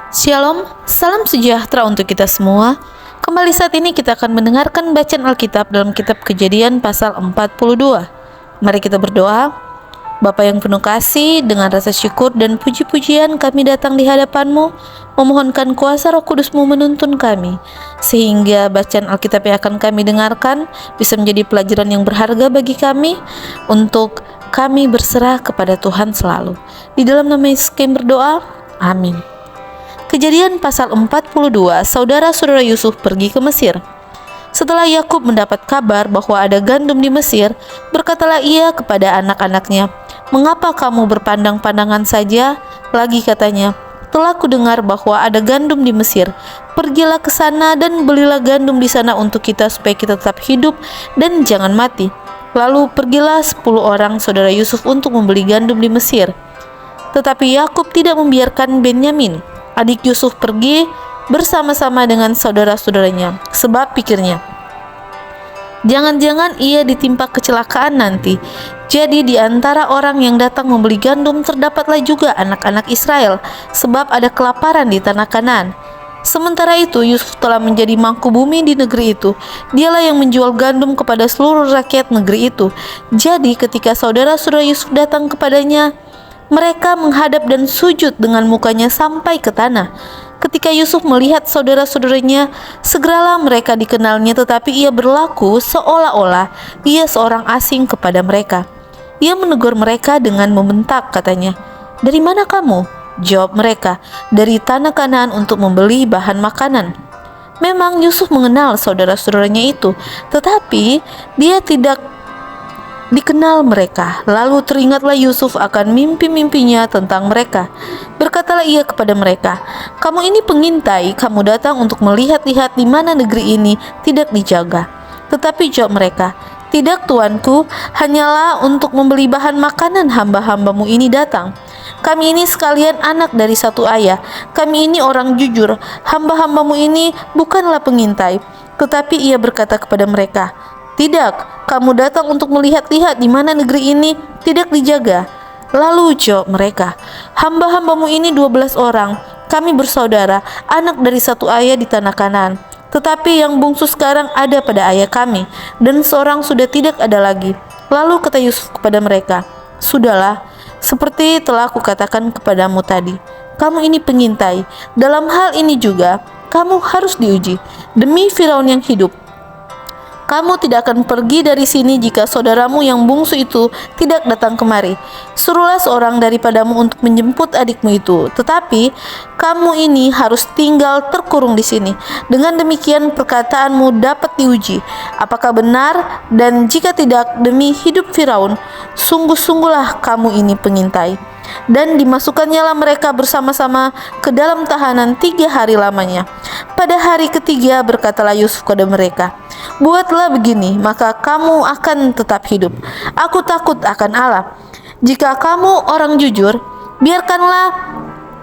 Shalom, salam sejahtera untuk kita semua. Kembali saat ini kita akan mendengarkan bacaan Alkitab dalam kitab Kejadian pasal 42. Mari kita berdoa. Bapa yang penuh kasih, dengan rasa syukur dan puji-pujian kami datang di hadapan-Mu, memohonkan kuasa Roh Kudus-Mu menuntun kami, sehingga bacaan Alkitab yang akan kami dengarkan bisa menjadi pelajaran yang berharga bagi kami, untuk kami berserah kepada Tuhan selalu. Di dalam nama Yesus kami berdoa, amin. Kejadian pasal 42, saudara-saudara Yusuf pergi ke Mesir. Setelah Yakub mendapat kabar bahwa ada gandum di Mesir, berkatalah ia kepada anak-anaknya, "Mengapa kamu berpandang-pandangan saja?" Lagi katanya, "Telah kudengar bahwa ada gandum di Mesir. Pergilah ke sana dan belilah gandum di sana untuk kita supaya kita tetap hidup dan jangan mati." Lalu pergilah 10 orang saudara Yusuf untuk membeli gandum di Mesir. Tetapi Yakub tidak membiarkan Benyamin, adik Yusuf, pergi bersama-sama dengan saudara-saudaranya, sebab pikirnya, jangan-jangan ia ditimpa kecelakaan nanti. Jadi di antara orang yang datang membeli gandum terdapatlah juga anak-anak Israel, sebab ada kelaparan di tanah Kanaan. Sementara itu Yusuf telah menjadi mangkubumi di negeri itu. Dialah yang menjual gandum kepada seluruh rakyat negeri itu. Jadi ketika saudara-saudara Yusuf datang kepadanya, mereka menghadap dan sujud dengan mukanya sampai ke tanah. Ketika Yusuf melihat saudara-saudaranya, segeralah mereka dikenalnya, tetapi ia berlaku seolah-olah ia seorang asing kepada mereka. Ia menegur mereka dengan membentak, katanya, "Dari mana kamu?" Jawab mereka, "Dari tanah Kanaan untuk membeli bahan makanan." Memang Yusuf mengenal saudara-saudaranya itu, tetapi dia tidak dikenal mereka. Lalu teringatlah Yusuf akan mimpi-mimpinya tentang mereka. Berkatalah ia kepada mereka, "Kamu ini pengintai, kamu datang untuk melihat-lihat di mana negeri ini tidak dijaga." Tetapi jawab mereka, "Tidak, tuanku, hanyalah untuk membeli bahan makanan hamba-hambamu ini datang. Kami ini sekalian anak dari satu ayah. Kami ini orang jujur. Hamba-hambamu ini bukanlah pengintai." Tetapi ia berkata kepada mereka, "Tidak, kamu datang untuk melihat-lihat di mana negeri ini tidak dijaga." Lalu jawab mereka, "Hamba-hambamu ini 12 orang. Kami bersaudara, anak dari satu ayah di tanah Kanaan. Tetapi yang bungsu sekarang ada pada ayah kami, dan seorang sudah tidak ada lagi." Lalu kata Yusuf kepada mereka, "Sudahlah, seperti telah kukatakan kepadamu tadi, kamu ini pengintai. Dalam hal ini juga, kamu harus diuji. Demi Firaun yang hidup, kamu tidak akan pergi dari sini jika saudaramu yang bungsu itu tidak datang kemari. Suruhlah seorang daripadamu untuk menjemput adikmu itu. Tetapi kamu ini harus tinggal terkurung di sini. Dengan demikian perkataanmu dapat diuji, apakah benar, dan jika tidak, demi hidup Firaun, sungguh-sungguhlah kamu ini pengintai." Dan dimasukkannya mereka bersama-sama ke dalam tahanan 3 hari lamanya. Pada hari ketiga berkatalah Yusuf kepada mereka, "Buatlah begini, maka kamu akan tetap hidup. Aku takut akan Allah. Jika kamu orang jujur, biarkanlah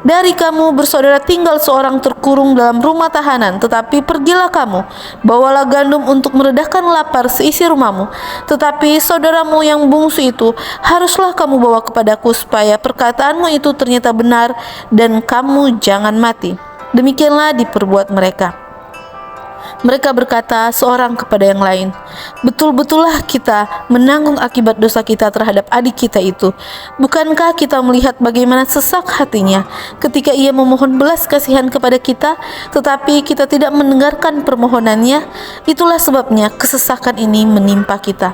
dari kamu bersaudara tinggal seorang terkurung dalam rumah tahanan. Tetapi pergilah kamu, bawalah gandum untuk meredahkan lapar seisi rumahmu. Tetapi saudaramu yang bungsu itu haruslah kamu bawa kepadaku, supaya perkataanmu itu ternyata benar dan kamu jangan mati." Demikianlah diperbuat mereka. Mereka berkata seorang kepada yang lain, "Betul-betullah kita menanggung akibat dosa kita terhadap adik kita itu. Bukankah kita melihat bagaimana sesak hatinya ketika ia memohon belas kasihan kepada kita, tetapi kita tidak mendengarkan permohonannya? Itulah sebabnya kesesakan ini menimpa kita."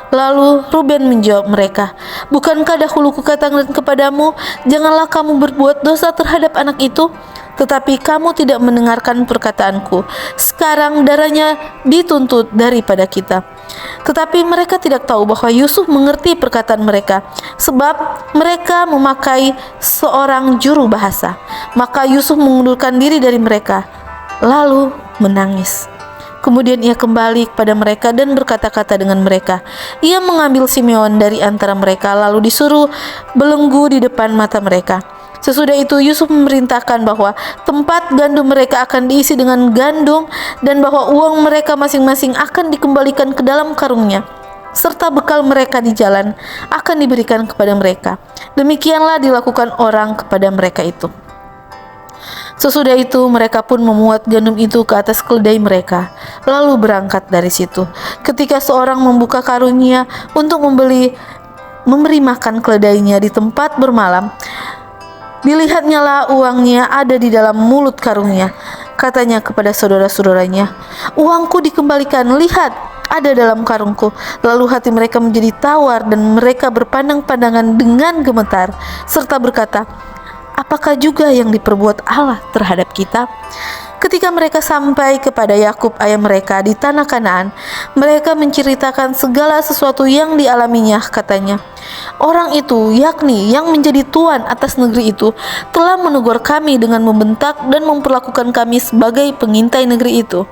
Lalu Ruben menjawab mereka, "Bukankah dahulu kukatakan kepadamu, janganlah kamu berbuat dosa terhadap anak itu? Tetapi kamu tidak mendengarkan perkataanku. Sekarang darahnya dituntut daripada kita." Tetapi mereka tidak tahu bahwa Yusuf mengerti perkataan mereka, sebab mereka memakai seorang juru bahasa. Maka Yusuf mengundurkan diri dari mereka, lalu menangis. Kemudian ia kembali kepada mereka dan berkata-kata dengan mereka. Ia mengambil Simeon dari antara mereka, lalu disuruh belenggu di depan mata mereka. Sesudah itu Yusuf memerintahkan bahwa tempat gandum mereka akan diisi dengan gandum, dan bahwa uang mereka masing-masing akan dikembalikan ke dalam karungnya, serta bekal mereka di jalan akan diberikan kepada mereka. Demikianlah dilakukan orang kepada mereka itu. Sesudah itu mereka pun memuat gandum itu ke atas keledai mereka, lalu berangkat dari situ. Ketika seorang membuka karungnya untuk memberi makan keledainya di tempat bermalam, dilihatnyalah uangnya ada di dalam mulut karungnya. Katanya kepada saudara-saudaranya, "Uangku dikembalikan, lihat, ada dalam karungku." Lalu hati mereka menjadi tawar dan mereka berpandang-pandangan dengan gemetar, serta berkata, "Apakah juga yang diperbuat Allah terhadap kita?" Ketika mereka sampai kepada Yakub ayah mereka di tanah Kanaan, mereka menceritakan segala sesuatu yang dialaminya. Katanya, "Orang itu, yakni yang menjadi tuan atas negeri itu, telah menegur kami dengan membentak dan memperlakukan kami sebagai pengintai negeri itu.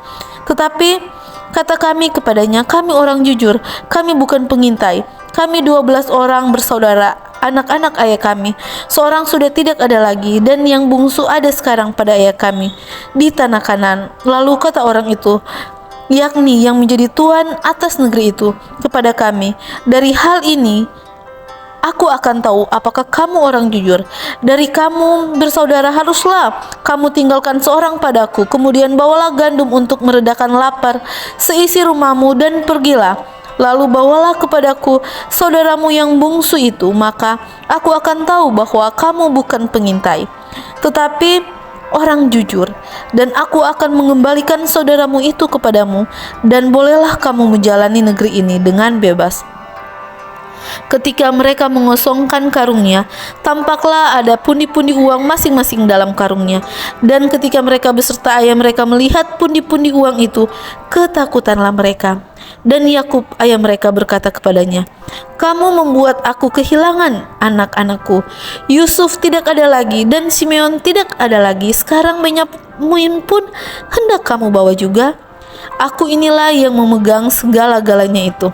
Tetapi kata kami kepadanya, kami orang jujur, kami bukan pengintai. Kami 12 orang bersaudara, anak-anak ayah kami. Seorang sudah tidak ada lagi, dan yang bungsu ada sekarang pada ayah kami di tanah Kanaan." Lalu kata orang itu, yakni yang menjadi tuan atas negeri itu, kepada kami, "Dari hal ini aku akan tahu apakah kamu orang jujur. Dari kamu bersaudara haruslah kamu tinggalkan seorang padaku. Kemudian bawalah gandum untuk meredakan lapar seisi rumahmu dan pergilah. Lalu bawalah kepadaku saudaramu yang bungsu itu, maka aku akan tahu bahwa kamu bukan pengintai, tetapi orang jujur, dan aku akan mengembalikan saudaramu itu kepadamu, dan bolehlah kamu menjalani negeri ini dengan bebas." Ketika mereka mengosongkan karungnya, tampaklah ada pundi-pundi uang masing-masing dalam karungnya. Dan ketika mereka beserta ayah mereka melihat pundi-pundi uang itu, ketakutanlah mereka. Dan Yakub ayah mereka berkata kepadanya, "Kamu membuat aku kehilangan anak-anakku. Yusuf tidak ada lagi dan Simeon tidak ada lagi. Sekarang Benyamin pun hendak kamu bawa juga. Aku inilah yang memegang segala-galanya itu."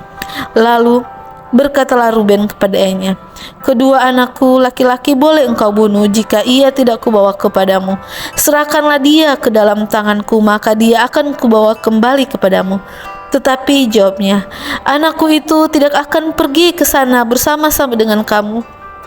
Lalu berkatalah Ruben kepada ayahnya, "Kedua anakku laki-laki boleh engkau bunuh jika ia tidak kubawa kepadamu. Serahkanlah dia ke dalam tanganku, maka dia akan kubawa kembali kepadamu." Tetapi jawabnya, "Anakku itu tidak akan pergi ke sana bersama-sama dengan kamu,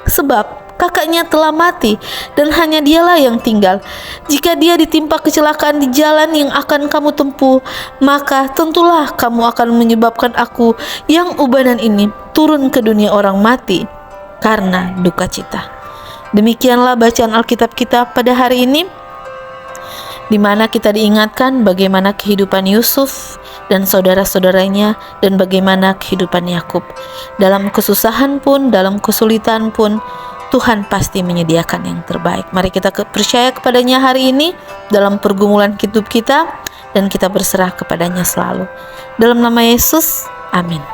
sebab kakaknya telah mati dan hanya dialah yang tinggal. Jika dia ditimpa kecelakaan di jalan yang akan kamu tempuh, maka tentulah kamu akan menyebabkan aku yang ubanan ini turun ke dunia orang mati karena duka cita." Demikianlah bacaan Alkitab kita pada hari ini, di mana kita diingatkan bagaimana kehidupan Yusuf dan saudara-saudaranya, dan bagaimana kehidupan Yakub. Dalam kesusahan pun, dalam kesulitan pun, Tuhan pasti menyediakan yang terbaik. Mari kita percaya kepadanya hari ini dalam pergumulan hidup kita, dan kita berserah kepadanya selalu. Dalam nama Yesus, amin.